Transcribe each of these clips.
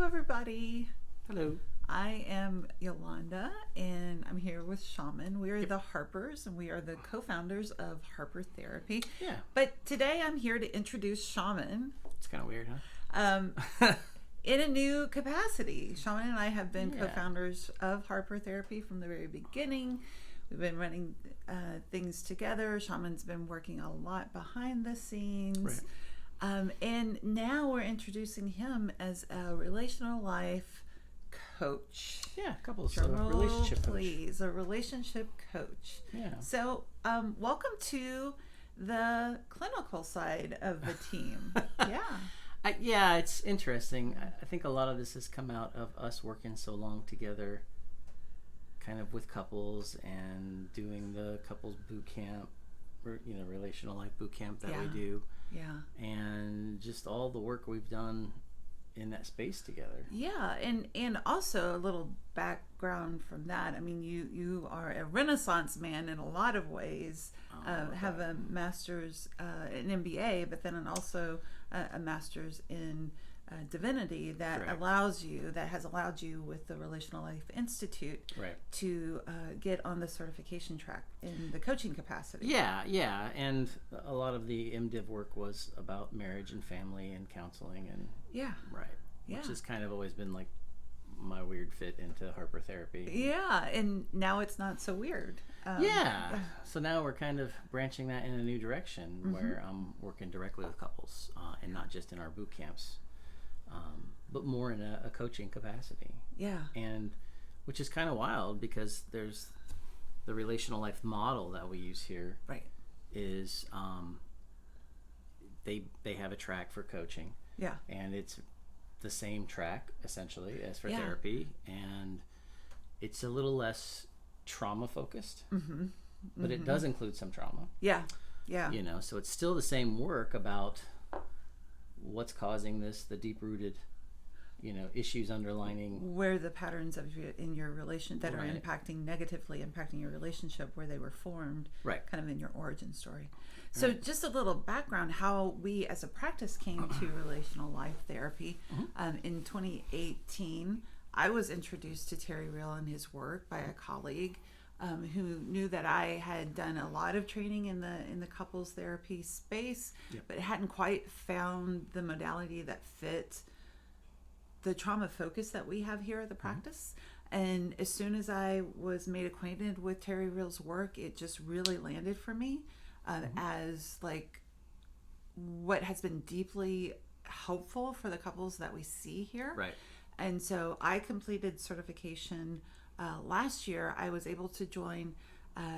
everybody. Hello. I am Yolanda, and I'm here with Shaman. We are the Harpers, and we are the co-founders of Harper Therapy. Yeah. But today I'm here to introduce Shaman. It's kind of weird, huh? In a new capacity. Shaman and I have been Yeah. co-founders of Harper Therapy from the very beginning. We've been running things together. Shaman's been working a lot behind the scenes. Right. And now we're introducing him as a relational life coach. Yeah, couples. Drum roll, Relationship coach. please, a relationship coach. Yeah. So, welcome to the clinical side of the team. Yeah, it's interesting. I think a lot of this has come out of us working so long together, kind of with couples and doing the couples boot camp, or, relational life boot camp that we do. Yeah. And just all the work we've done in that space together. Yeah, and also a little background from that. I mean, you are a Renaissance man in a lot of ways. Have a master's, an MBA, but then also a master's in divinity that has allowed you with the Relational Life Institute to get on the certification track in the coaching capacity. Yeah, and a lot of the MDiv work was about marriage and family and counseling and which has kind of always been like my weird fit into Harper Therapy. Yeah, and now it's not so weird. So now we're kind of branching that in a new direction where I'm working directly with couples and not just in our boot camps. But more in a coaching capacity. Yeah. And which is kind of wild because there's the relational life model that we use here. Right. Is they have a track for coaching. Yeah. And it's the same track essentially as for therapy, and it's a little less trauma focused. But it does include some trauma. Yeah. So it's still the same work about what's causing this, the deep-rooted, issues underlining where the patterns of in your relation that are negatively impacting your relationship, where they were formed, kind of in your origin story. So just a little background, how we as a practice came to relational life therapy. In 2018, I was introduced to Terry Real and his work by a colleague who knew that I had done a lot of training in the couples therapy space, but hadn't quite found the modality that fit the trauma focus that we have here at the practice. And as soon as I was made acquainted with Terry Real's work, it just really landed for me as like what has been deeply helpful for the couples that we see here. Right. And so I completed certification last year. I was able to join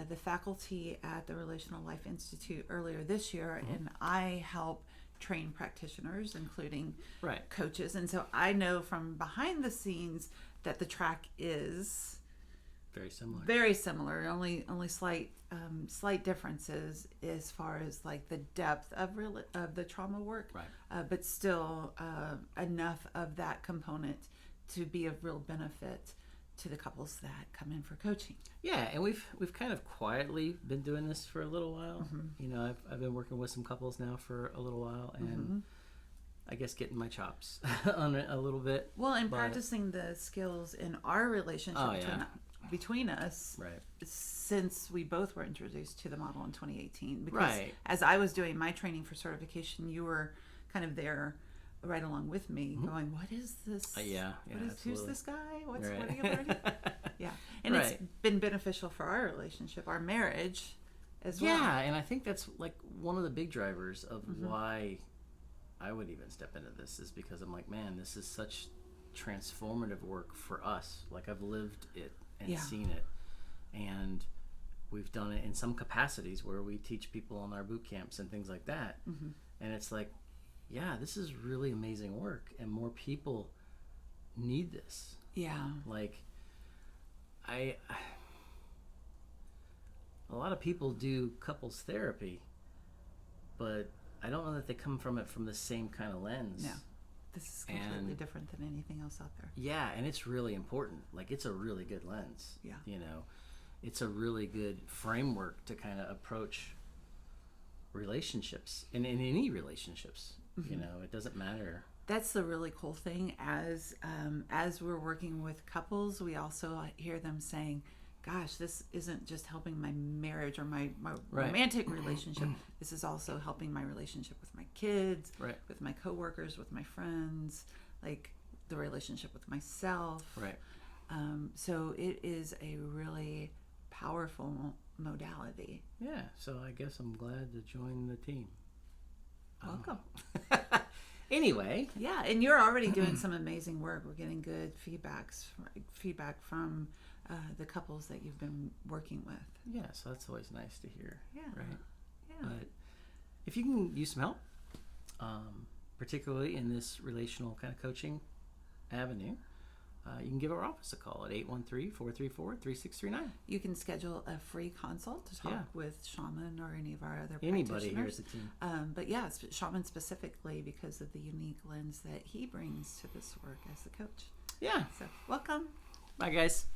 the faculty at the Relational Life Institute earlier this year, and I help train practitioners, including coaches. And so I know from behind the scenes that the track is very similar, only slight differences as far as like the depth of the trauma work, but still enough of that component to be of real benefit to the couples that come in for coaching. Yeah, and we've kind of quietly been doing this for a little while. I've been working with some couples now for a little while, and I guess getting my chops on it a little bit. Well, and practicing the skills in our relationship between us, since we both were introduced to the model in 2018. Because as I was doing my training for certification, you were kind of there right along with me, going, "What is this? Who's this guy? What are you learning?" And it's been beneficial for our relationship, our marriage, as well. Yeah, and I think that's like one of the big drivers of why I would even step into this, is because I'm like, man, this is such transformative work for us. Like, I've lived it and seen it, and we've done it in some capacities where we teach people on our boot camps and things like that, and it's like, yeah, this is really amazing work, and more people need this. Yeah. Like, a lot of people do couples therapy, but I don't know that they come from it from the same kind of lens. No. This is completely different than anything else out there. Yeah, and it's really important. Like, it's a really good lens. Yeah. It's a really good framework to kind of approach relationships, and in any relationships. It doesn't matter that's the really cool thing. As we're working with couples, we also hear them saying, gosh, this isn't just helping my marriage or my romantic relationship. This is also helping my relationship with my kids, with my coworkers, with my friends, like the relationship with myself. So it is a really powerful modality. Yeah, so I guess I'm glad to join the team. Welcome. Anyway. Yeah, and you're already doing some amazing work. We're getting good feedback from the couples that you've been working with. Yeah, so that's always nice to hear. Yeah. Right? Yeah. But if you can use some help, particularly in this relational kind of coaching avenue, you can give our office a call at 813-434-3639. You can schedule a free consult to talk with Shaman or any of our other anybody practitioners. Here at the team. But yeah, Shaman specifically because of the unique lens that he brings to this work as a coach. Yeah. So welcome. Bye, guys.